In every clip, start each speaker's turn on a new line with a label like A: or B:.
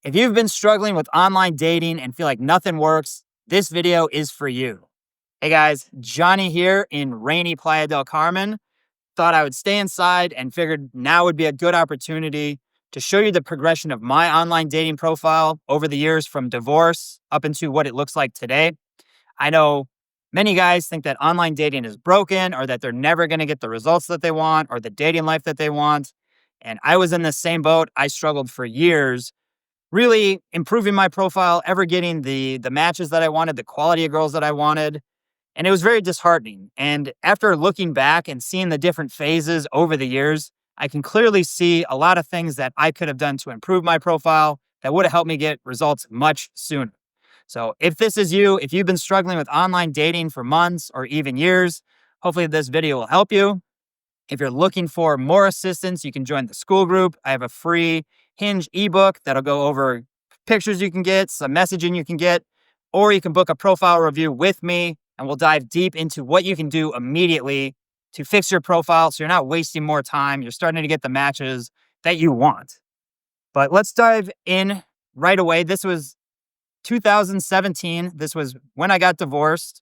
A: If you've been struggling with online dating and feel like nothing works, this video is for you. Hey guys, Johnny here in rainy Playa del Carmen. Thought I would stay inside and figured now would be a good opportunity to show you the progression of my online dating profile over the years from divorce up into what it looks like today. I know many guys think that online dating is broken or that they're never going to get the results that they want or the dating life that they want. And I was in the same boat. I struggled for years really improving my profile, ever getting the matches that I wanted, the quality of girls that I wanted. And it was very disheartening. And after looking back and seeing the different phases over the years, I can clearly see a lot of things that I could have done to improve my profile that would have helped me get results much sooner. So if this is you, if you've been struggling with online dating for months or even years, hopefully this video will help you. If you're looking for more assistance, you can join the school group. I have a free Hinge ebook that'll go over pictures you can get, some messaging you can get, or you can book a profile review with me and we'll dive deep into what you can do immediately to fix your profile so you're not wasting more time. You're starting to get the matches that you want. But let's dive in right away. This was 2017. This was when I got divorced.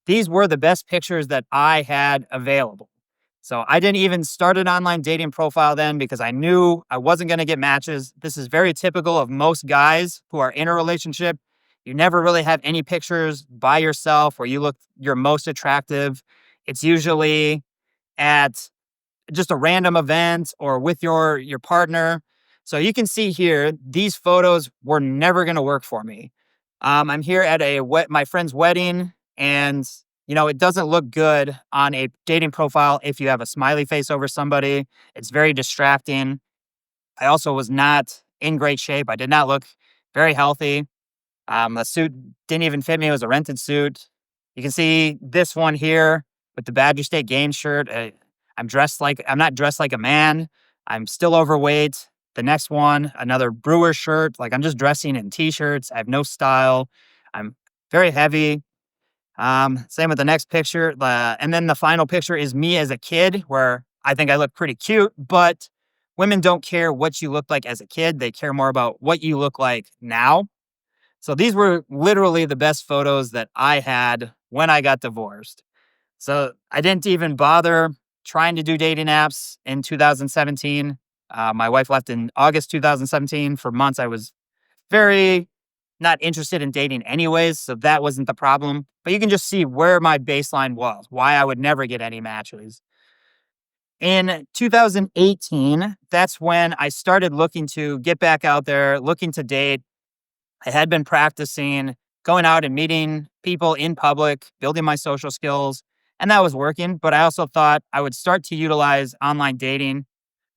A: These were the best pictures that I had available. So I didn't even start an online dating profile then because I knew I wasn't going to get matches. This is very typical of most guys who are in a relationship. You never really have any pictures by yourself where you look your most attractive. It's usually at just a random event or with your partner. So you can see here, these photos were never going to work for me. I'm here at my friend's wedding, and it doesn't look good on a dating profile if you have a smiley face over somebody. It's very distracting. I also was not in great shape. I did not look very healthy. The suit didn't even fit me. It was a rented suit. You can see this one here with the Badger State game shirt. I'm not dressed like a man. I'm still overweight. The next one, another Brewer shirt. Like I'm just dressing in t-shirts. I have no style. I'm very heavy. Same with the next picture. And then the final picture is me as a kid where I think I look pretty cute, but women don't care what you look like as a kid. They care more about what you look like now. So these were literally the best photos that I had when I got divorced. So I didn't even bother trying to do dating apps in 2017. My wife left in August 2017. For months, I was very not interested in dating anyways, so that wasn't the problem. But you can just see where my baseline was, why I would never get any matches. In 2018, that's when I started looking to get back out there, looking to date. I had been practicing going out and meeting people in public, building my social skills, and that was working. But I also thought I would start to utilize online dating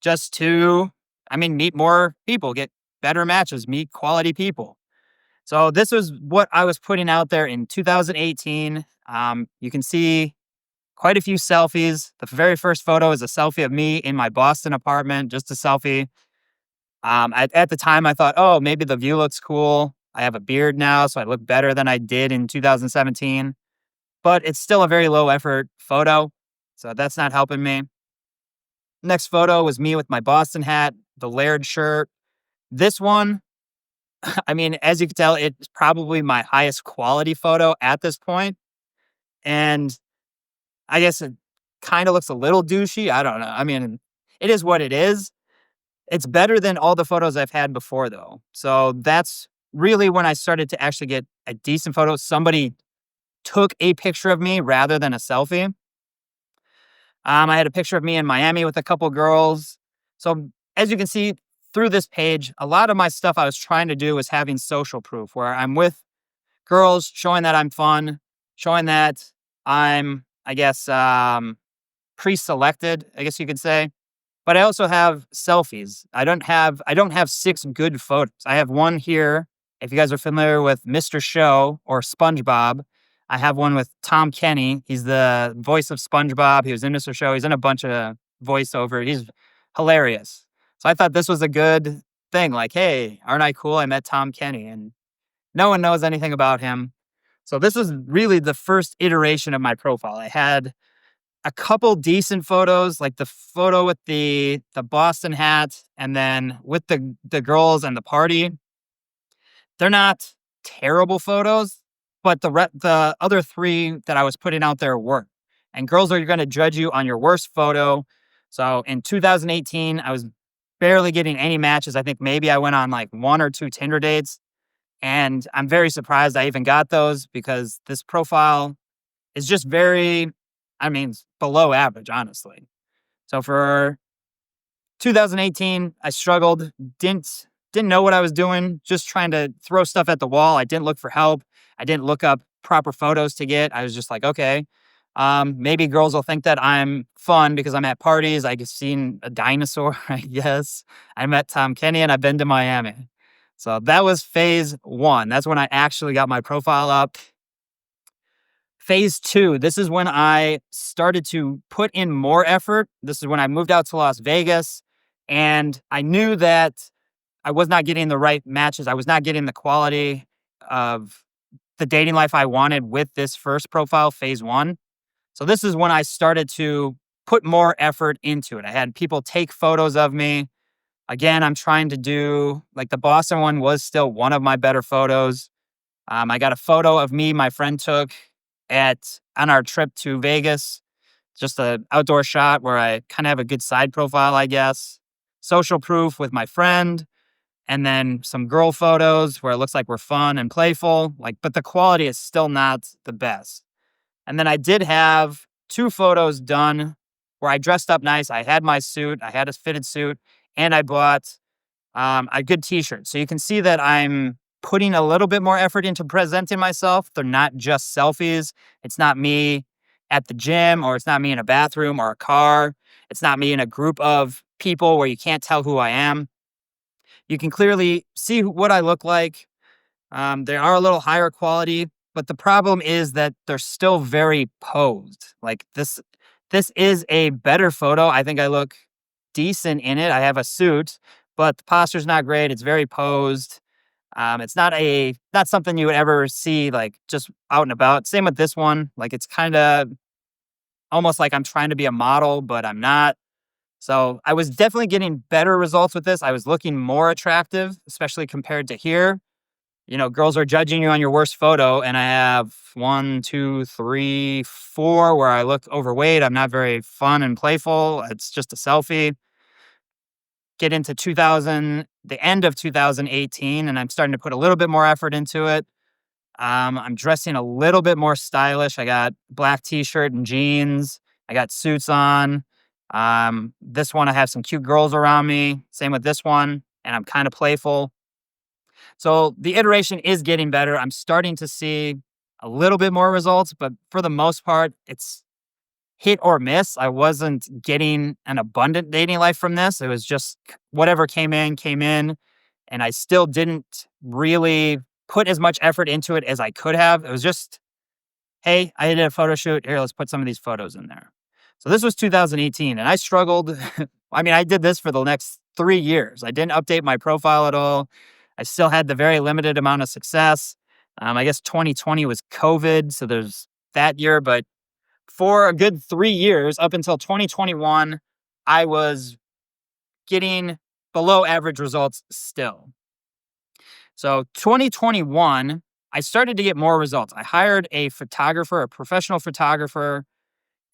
A: just to, meet more people, get better matches, meet quality people. So this was what I was putting out there in 2018. You can see quite a few selfies. The very first photo is a selfie of me in my Boston apartment, just a selfie. At the time, I thought, oh, maybe the view looks cool. I have a beard now, so I look better than I did in 2017. But it's still a very low effort photo, so that's not helping me. Next photo was me with my Boston hat, the layered shirt. This one, as you can tell, it's probably my highest quality photo at this point. And I guess it kind of looks a little douchey. I don't know. It is what it is. It's better than all the photos I've had before, though. So that's really when I started to actually get a decent photo. Somebody took a picture of me rather than a selfie. I had a picture of me in Miami with a couple girls. So as you can see through this page, a lot of my stuff I was trying to do was having social proof where I'm with girls, showing that I'm fun, showing that I'm, pre-selected, I guess you could say. But I also have selfies. I don't have 6 good photos. I have one here. If you guys are familiar with Mr. Show or SpongeBob, I have one with Tom Kenny. He's the voice of SpongeBob. He was in Mr. Show. He's in a bunch of voiceover. He's hilarious. So I thought this was a good thing. Like, hey, aren't I cool? I met Tom Kenny, and no one knows anything about him. So this was really the first iteration of my profile. I had a couple decent photos, like the photo with the Boston hat, and then with the girls and the party. they're not terrible photos, but the other three that I was putting out there were. And girls are going to judge you on your worst photo. So in 2018, I was barely getting any matches. I think maybe I went on like 1 or 2 Tinder dates. And I'm very surprised I even got those because this profile is just very, below average, honestly. So for 2018, I struggled, didn't know what I was doing, just trying to throw stuff at the wall. I didn't look for help. I didn't look up proper photos to get. I was just like, okay, maybe girls will think that I'm fun because I'm at parties. I just seen a dinosaur, I guess. I met Tom Kenny and I've been to Miami. So that was phase one. That's when I actually got my profile up. Phase two, this is when I started to put in more effort. This is when I moved out to Las Vegas and I knew that I was not getting the right matches. I was not getting the quality of the dating life I wanted with this first profile, phase one. So this is when I started to put more effort into it. I had people take photos of me. Again, I'm trying to do like the Boston one was still one of my better photos. I got a photo of me my friend took on our trip to Vegas. Just an outdoor shot where I kind of have a good side profile, I guess. Social proof with my friend, and then some girl photos where it looks like we're fun and playful. But the quality is still not the best. And then I did have 2 photos done where I dressed up nice. I had my suit, I had a fitted suit, and I bought a good t-shirt. So you can see that I'm putting a little bit more effort into presenting myself. They're not just selfies. It's not me at the gym, or it's not me in a bathroom or a car. It's not me in a group of people where you can't tell who I am. You can clearly see what I look like. They are a little higher quality, but the problem is that they're still very posed. Like this is a better photo. I think I look decent in it. I have a suit, but the posture's not great. It's very posed. It's not something you would ever see like just out and about. Same with this one. Like it's kind of almost like I'm trying to be a model, but I'm not. So I was definitely getting better results with this. I was looking more attractive, especially compared to here. Girls are judging you on your worst photo, and I have 1, 2, 3, 4 where I look overweight. I'm not very fun and playful. It's just a selfie. Get into the end of 2018, and I'm starting to put a little bit more effort into it. I'm dressing a little bit more stylish. I got black t-shirt and jeans. I got suits on. This one, I have some cute girls around me. Same with this one, and I'm kind of playful. So the iteration is getting better. I'm starting to see a little bit more results, but for the most part, it's hit or miss. I wasn't getting an abundant dating life from this. It was just whatever came in, and I still didn't really put as much effort into it as I could have. It was just, hey, I did a photo shoot. Here, let's put some of these photos in there. So this was 2018, and I struggled. I did this for the next 3 years. I didn't update my profile at all. I still had the very limited amount of success. I guess 2020 was COVID, so there's that year. But for a good 3 years, up until 2021, I was getting below average results still. So 2021, I started to get more results. I hired a photographer, a professional photographer,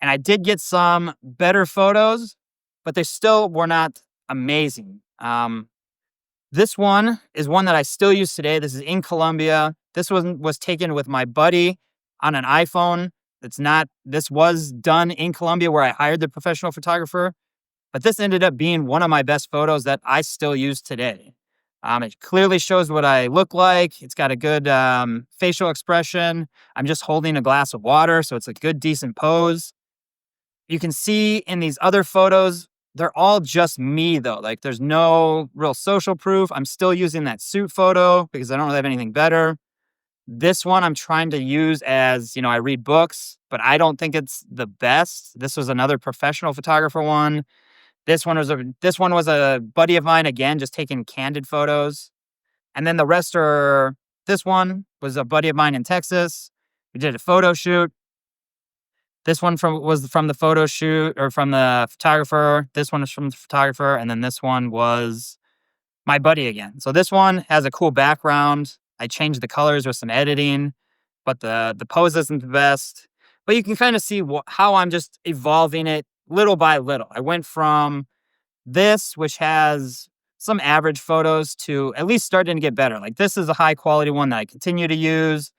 A: and I did get some better photos, but they still were not amazing. This one is one that I still use today. This is in Colombia. This was taken with my buddy on an iPhone. This was done in Colombia where I hired the professional photographer, but this ended up being one of my best photos that I still use today. It clearly shows what I look like. It's got a good facial expression. I'm just holding a glass of water, so it's a good, decent pose. You can see in these other photos, they're all just me though. Like there's no real social proof. I'm still using that suit photo because I don't really have anything better. This one I'm trying to use as, I read books, but I don't think it's the best. This was another professional photographer one. This one was a buddy of mine, again, just taking candid photos. And then the rest this one was a buddy of mine in Texas. We did a photo shoot. This one was from the photo shoot or from the photographer. This one is from the photographer. And then this one was my buddy again. So this one has a cool background. I changed the colors with some editing, but the pose isn't the best. But you can kind of see how I'm just evolving it little by little. I went from this, which has some average photos, to at least starting to get better. Like this is a high quality one that I continue to use.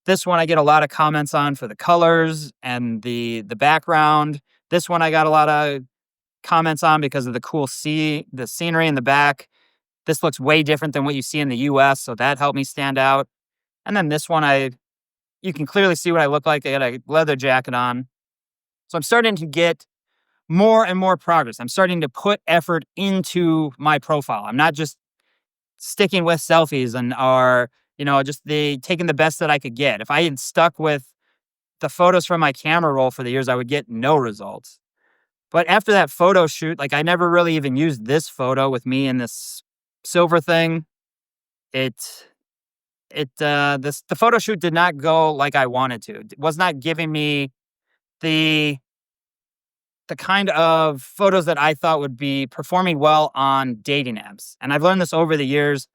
A: This one I get a lot of comments on for the colors and the background. This one I got a lot of comments on because of the scenery in the back. This looks way different than what you see in the US, so that helped me stand out. And then this one you can clearly see what I look like. I got a leather jacket on. So I'm starting to get more and more progress. I'm starting to put effort into my profile. I'm not just sticking with selfies and or just the taking the best that I could get. If I had stuck with the photos from my camera roll for the years, I would get no results. But after that photo shoot, like I never really even used this photo with me in this silver thing. It the photo shoot did not go like I wanted to. It was not giving me the the kind of photos that I thought would be performing well on dating apps. And I've learned this over the years.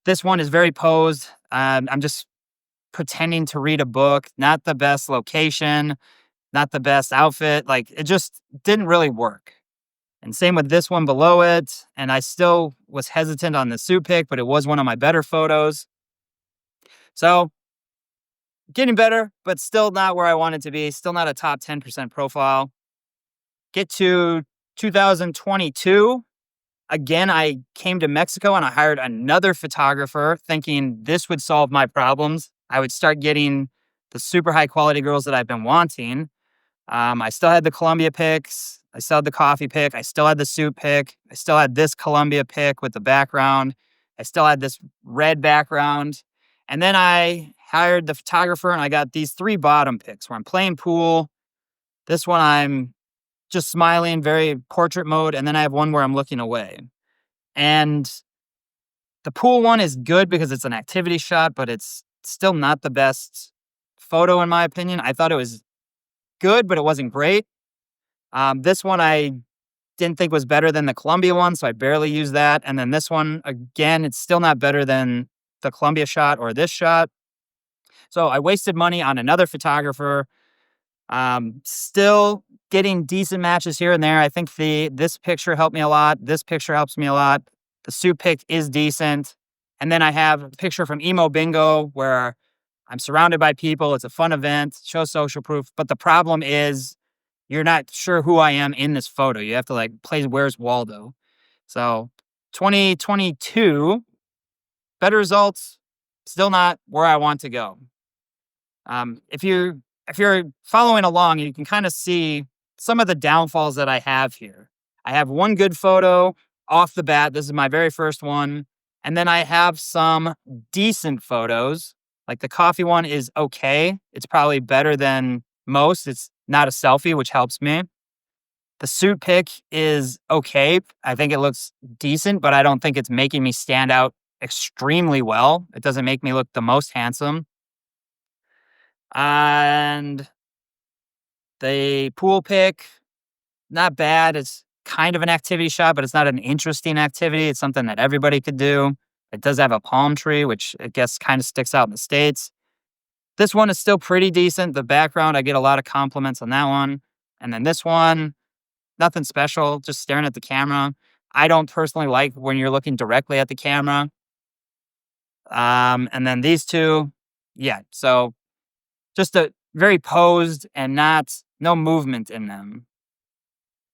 A: This one is very posed. I'm just pretending to read a book, not the best location, not the best outfit. Like it just didn't really work. And same with this one below it. And I still was hesitant on the suit pic, but it was one of my better photos. So getting better, but still not where I want it to be. Still not a top 10% profile. Get to 2022. Again, I came to Mexico and I hired another photographer thinking this would solve my problems. I would start getting the super high quality girls that I've been wanting. I still had the Columbia pics. I still had the coffee pic. I still had the suit pic. I still had this Columbia pic with the background. I still had this red background. And then I hired the photographer and I got these 3 bottom pics where I'm playing pool. This one I'm just smiling, very portrait mode. And then I have one where I'm looking away. And the pool one is good because it's an activity shot, but it's still not the best photo in my opinion. I thought it was good, but it wasn't great. This one I didn't think was better than the Columbia one, so I barely used that. And then this one, again, it's still not better than the Columbia shot or this shot. So I wasted money on another photographer. Still getting decent matches here and there. I think this picture helped me a lot. This picture helps me a lot. The suit pic is decent. And then I have a picture from Emo Bingo where I'm surrounded by people. It's a fun event, shows social proof. But the problem is you're not sure who I am in this photo. You have to like play Where's Waldo. So 2022, better results, still not where I want to go. If you're following along, you can kind of see some of the downfalls that I have here. I have one good photo off the bat. This is my very first one. And then I have some decent photos. Like the coffee one is okay. It's probably better than most. It's not a selfie, which helps me. The suit pic is okay. I think it looks decent, but I don't think it's making me stand out extremely well. It doesn't make me look the most handsome. And the pool pic, not bad. It's kind of an activity shot, but it's not an interesting activity. It's something that everybody could do. It does have a palm tree, which I guess kind of sticks out in the States. This one is still pretty decent. The background, I get a lot of compliments on that one. And then this one, nothing special, just staring at the camera. I don't personally like when you're looking directly at the camera. And then these two, yeah. So just a very posed and no movement in them.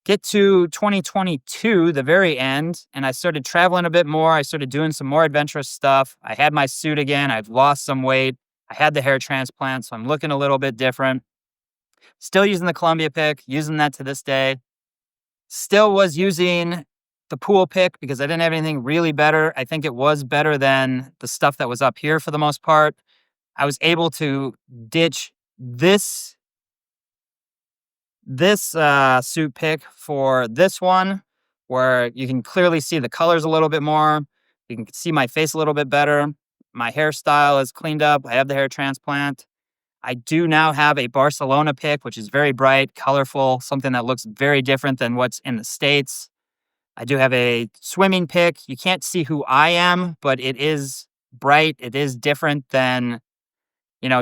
A: Get to 2022, the very end, and I started traveling a bit more. I started doing some more adventurous stuff. I had my suit again. I've lost some weight. I had the hair transplant, so I'm looking a little bit different. Still using the Columbia pic, using that to this day. Still was using the pool pic because I didn't have anything really better. I think it was better than the stuff that was up here for the most part. I was able to ditch this suit pic for this one, where you can clearly see the colors a little bit more. You can see my face a little bit better. My hairstyle is cleaned up. I have the hair transplant. I do now have a Barcelona pic, which is very bright, colorful, something that looks very different than what's in the States. I do have a swimming pic. You can't see who I am, but it is bright. It is different than,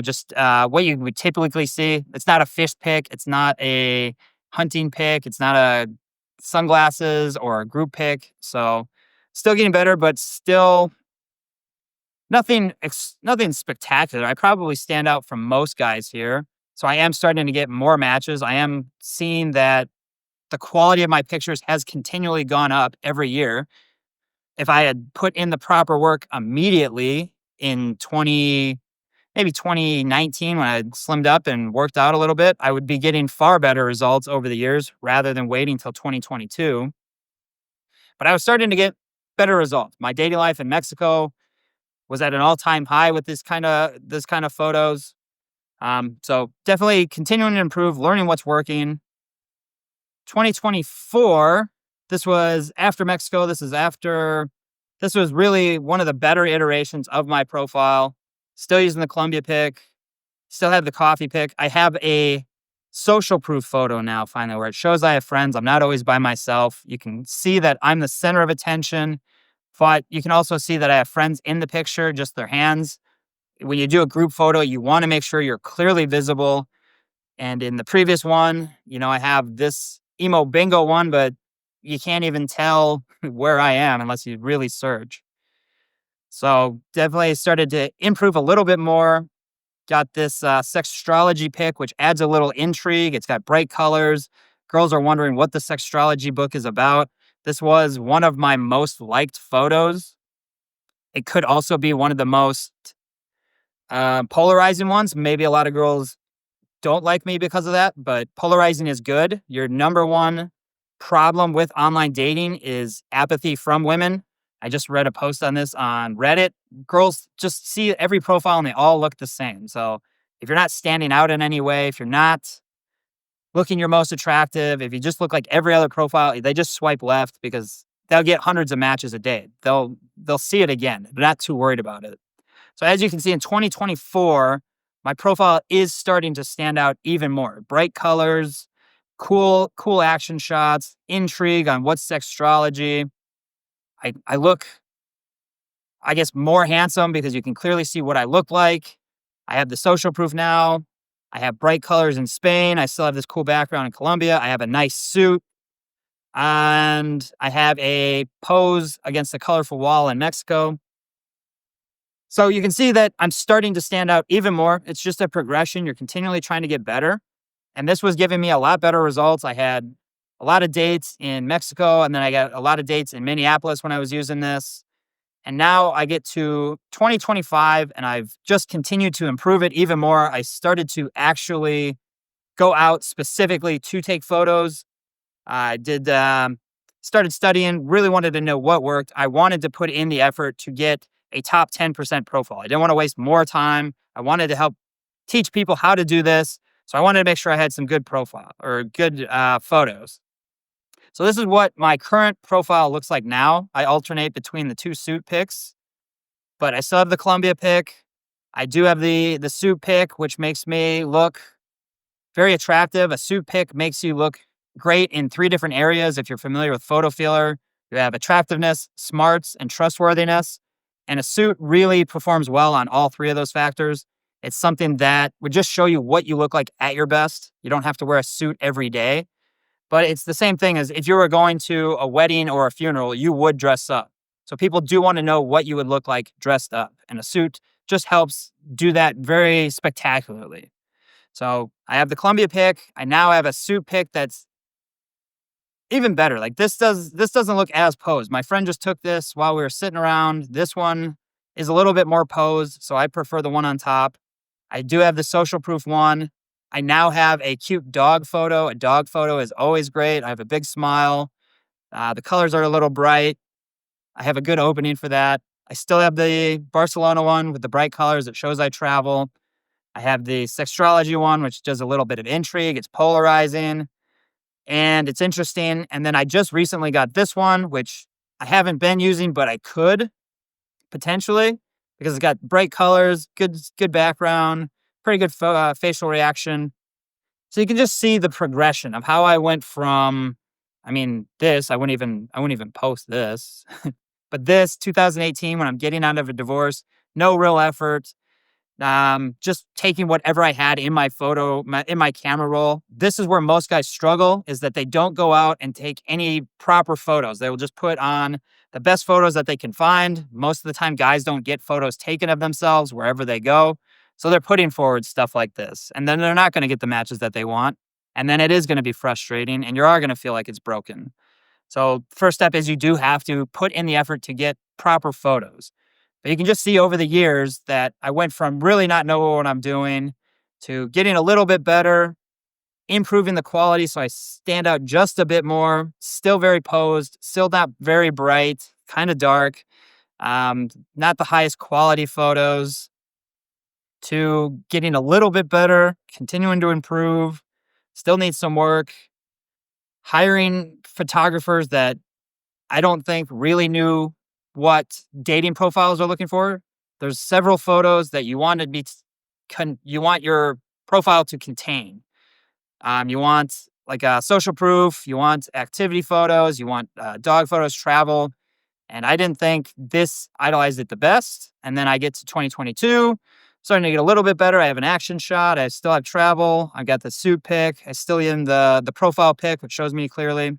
A: just what you would typically see. It's not a fish pic. It's not a hunting pic. It's not a sunglasses or a group pic. So still getting better, but still nothing spectacular. I probably stand out from most guys here. So I am starting to get more matches. I am seeing that the quality of my pictures has continually gone up every year. If I had put in the proper work immediately in maybe 2019, when I had slimmed up and worked out a little bit, I would be getting far better results over the years rather than waiting till 2022. But I was starting to get better results. My dating life in Mexico was at an all-time high with this kind of photos. So definitely continuing to improve, learning what's working. 2024, this was after Mexico. This was really one of the better iterations of my profile. Still using the Columbia pic, still have the coffee pic. I have a social proof photo now, finally, where it shows I have friends. I'm not always by myself. You can see that I'm the center of attention, but you can also see that I have friends in the picture, just their hands. When you do a group photo, you want to make sure you're clearly visible. And in the previous one, I have this emo bingo one, but you can't even tell where I am unless you really search. So definitely started to improve a little bit more. Got this sextrology pic, which adds a little intrigue. It's got bright colors. Girls are wondering what the sextrology book is about. This was one of my most liked photos. It could also be one of the most polarizing ones. Maybe a lot of girls don't like me because of that, but polarizing is good. Your number one problem with online dating is apathy from women. I just read a post on this on Reddit. Girls just see every profile and they all look the same. So if you're not standing out in any way, if you're not looking your most attractive, if you just look like every other profile, they just swipe left because they'll get hundreds of matches a day. They'll see it again. They're not too worried about it. So as you can see in 2024, my profile is starting to stand out even more. Bright colors, cool action shots, intrigue on what's sextrology. I look, I guess, more handsome because you can clearly see what I look like. I have the social proof now. I have bright colors in Spain. I still have this cool background in Colombia. I have a nice suit. And I have a pose against a colorful wall in Mexico. So you can see that I'm starting to stand out even more. It's just a progression. You're continually trying to get better. And this was giving me a lot better results. I had a lot of dates in Mexico, and then I got a lot of dates in Minneapolis when I was using this. And now I get to 2025, and I've just continued to improve it even more. I started to actually go out specifically to take photos. I started studying, really wanted to know what worked. I wanted to put in the effort to get a top 10% profile. I didn't want to waste more time. I wanted to help teach people how to do this. So I wanted to make sure I had some good profile or good photos. So this is what my current profile looks like now. I alternate between the two suit pics, but I still have the Columbia pic. I do have the suit pic, which makes me look very attractive. A suit pic makes you look great in 3 different areas. If you're familiar with Photo Feeler, you have attractiveness, smarts, and trustworthiness. And a suit really performs well on all 3 of those factors. It's something that would just show you what you look like at your best. You don't have to wear a suit every day. But it's the same thing as if you were going to a wedding or a funeral, you would dress up. So people do want to know what you would look like dressed up. And a suit just helps do that very spectacularly. So I have the Columbia pic. I now have a suit pic that's even better. Like this doesn't look as posed. My friend just took this while we were sitting around. This one is a little bit more posed, so I prefer the one on top. I do have the social proof one. I now have a cute dog photo. A dog photo is always great. I have a big smile. The colors are a little bright. I have a good opening for that. I still have the Barcelona one with the bright colors. It shows I travel. I have the sextrology one, which does a little bit of intrigue. It's polarizing and it's interesting. And then I just recently got this one, which I haven't been using, but I could potentially because it's got bright colors, good background, pretty good facial reaction. So you can just see the progression of how I went from, this, I wouldn't even post this, but this 2018 when I'm getting out of a divorce no real effort. Just taking whatever I had in in my camera roll. This is where most guys struggle, is that they don't go out and take any proper photos. They will just put on the best photos that they can find. Most of the time, guys don't get photos taken of themselves wherever they go. So they're putting forward stuff like this. And then they're not going to get the matches that they want. And then it is going to be frustrating and you are going to feel like it's broken. So first step is you do have to put in the effort to get proper photos. But you can just see over the years that I went from really not knowing what I'm doing to getting a little bit better, improving the quality so I stand out just a bit more, still very posed, still not very bright, kind of dark, not the highest quality photos, to getting a little bit better, continuing to improve, still need some work, hiring photographers that I don't think really knew what dating profiles are looking for. There's several photos that you want to be, you want your profile to contain. You want like a social proof, you want activity photos, you want dog photos, travel. And I didn't think this idolized it the best. And then I get to 2022, starting to get a little bit better. I have an action shot. I still have travel. I got the suit pic. I still in the profile pic, which shows me clearly.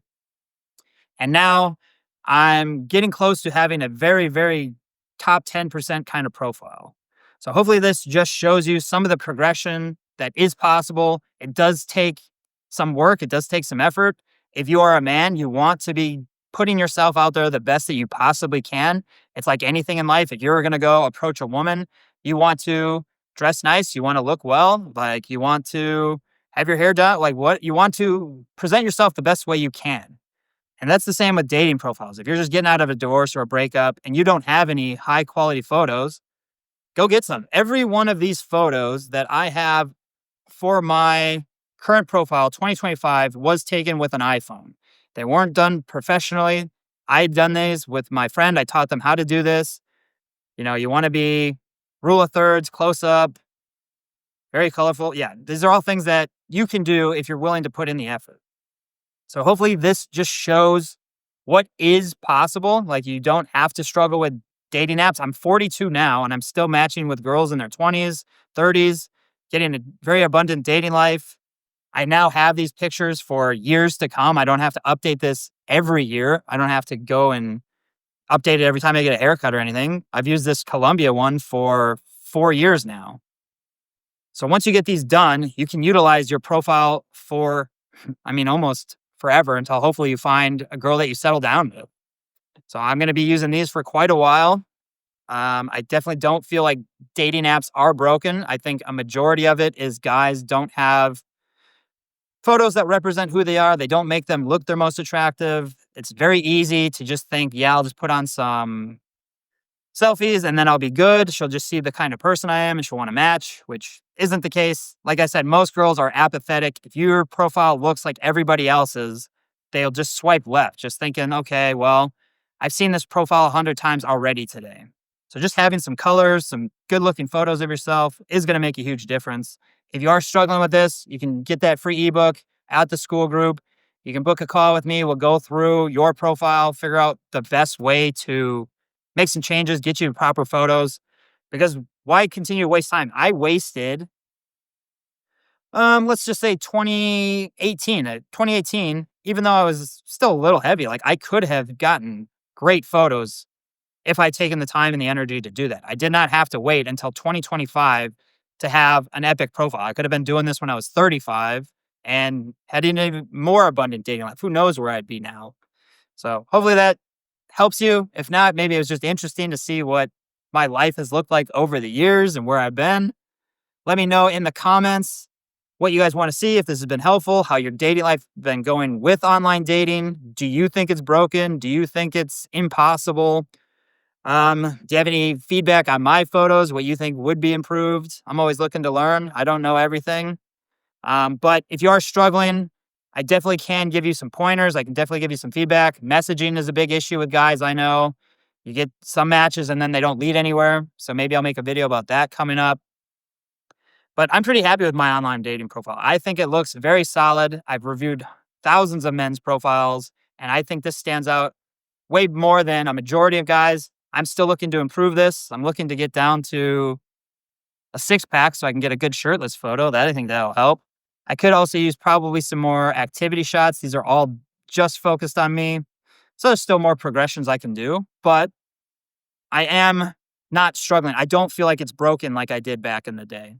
A: And now I'm getting close to having a very, very top 10% kind of profile. So hopefully this just shows you some of the progression that is possible. It does take some work. It does take some effort. If you are a man, you want to be putting yourself out there the best that you possibly can. It's like anything in life. If you're going to go approach a woman, you want to dress nice. You want to look well. Like you want to have your hair done. Like what you want to present yourself the best way you can. And that's the same with dating profiles. If you're just getting out of a divorce or a breakup and you don't have any high quality photos, go get some. Every one of these photos that I have for my current profile, 2025, was taken with an iPhone. They weren't done professionally. I had done these with my friend. I taught them how to do this. You know, you want to be rule of thirds, close up, very colorful. Yeah, these are all things that you can do if you're willing to put in the effort. So hopefully this just shows what is possible. Like you don't have to struggle with dating apps. I'm 42 now and I'm still matching with girls in their 20s, 30s, getting a very abundant dating life. I now have these pictures for years to come. I don't have to update this every year. I don't have to go and update it every time I get a haircut or anything. I've used this Columbia one for 4 years now. So once you get these done, you can utilize your profile for, almost forever until hopefully you find a girl that you settle down with. So I'm going to be using these for quite a while. I definitely don't feel like dating apps are broken. I think a majority of it is guys don't have photos that represent who they are. They don't make them look their most attractive. It's very easy to just think, yeah, I'll just put on some selfies and then I'll be good. She'll just see the kind of person I am and she'll want to match, which isn't the case. Like I said, most girls are apathetic. If your profile looks like everybody else's, they'll just swipe left, just thinking, okay, well, I've seen this profile 100 times already today. So just having some colors, some good looking photos of yourself is going to make a huge difference. If you are struggling with this, you can get that free ebook at the school group. You can book a call with me. We'll go through your profile, figure out the best way to make some changes, get you proper photos, because why continue to waste time? I wasted, let's just say 2018, even though I was still a little heavy, like I could have gotten great photos if I'd taken the time and the energy to do that. I did not have to wait until 2025 to have an epic profile. I could have been doing this when I was 35 and had an even more abundant dating life. Who knows where I'd be now? So hopefully that helps you. If not, maybe it was just interesting to see what my life has looked like over the years and where I've been. Let me know in the comments what you guys want to see, if this has been helpful, how your dating life been going with online dating. Do you think it's broken? Do you think it's impossible? Do you have any feedback on my photos, what you think would be improved? I'm always looking to learn. I don't know everything. But if you are struggling, I definitely can give you some pointers. I can definitely give you some feedback. Messaging is a big issue with guys, I know. You get some matches and then they don't lead anywhere. So maybe I'll make a video about that coming up. But I'm pretty happy with my online dating profile. I think it looks very solid. I've reviewed thousands of men's profiles, and I think this stands out way more than a majority of guys. I'm still looking to improve this. I'm looking to get down to a 6-pack so I can get a good shirtless photo. I think that'll help. I could also use probably some more activity shots. These are all just focused on me. So there's still more progressions I can do, but I am not struggling. I don't feel like it's broken like I did back in the day.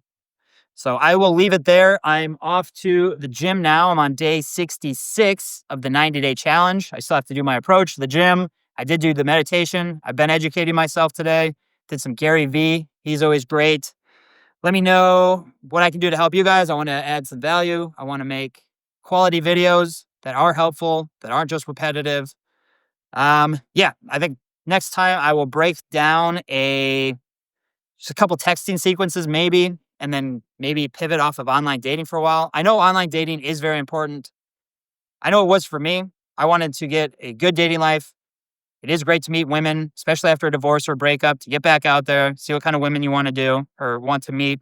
A: So I will leave it there. I'm off to the gym now. I'm on day 66 of the 90-day challenge. I still have to do my approach to the gym. I did do the meditation. I've been educating myself today. Did some Gary V. He's always great. Let me know what I can do to help you guys. I want to add some value. I want to make quality videos that are helpful, that aren't just repetitive. Yeah, I think next time I will break down just a couple texting sequences maybe, and then maybe pivot off of online dating for a while. I know online dating is very important. I know it was for me. I wanted to get a good dating life. It is great to meet women, especially after a divorce or a breakup, to get back out there, see what kind of women you want to do or want to meet.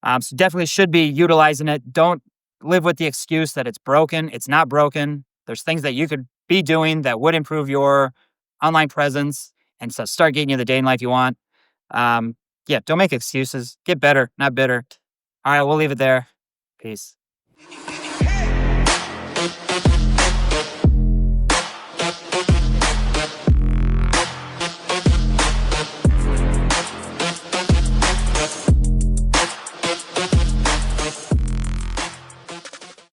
A: So definitely should be utilizing it. Don't live with the excuse that it's broken. It's not broken. There's things that you could be doing that would improve your online presence and so start getting you the dating life you want. Yeah, don't make excuses. Get better, not bitter. All right, we'll leave it there. Peace.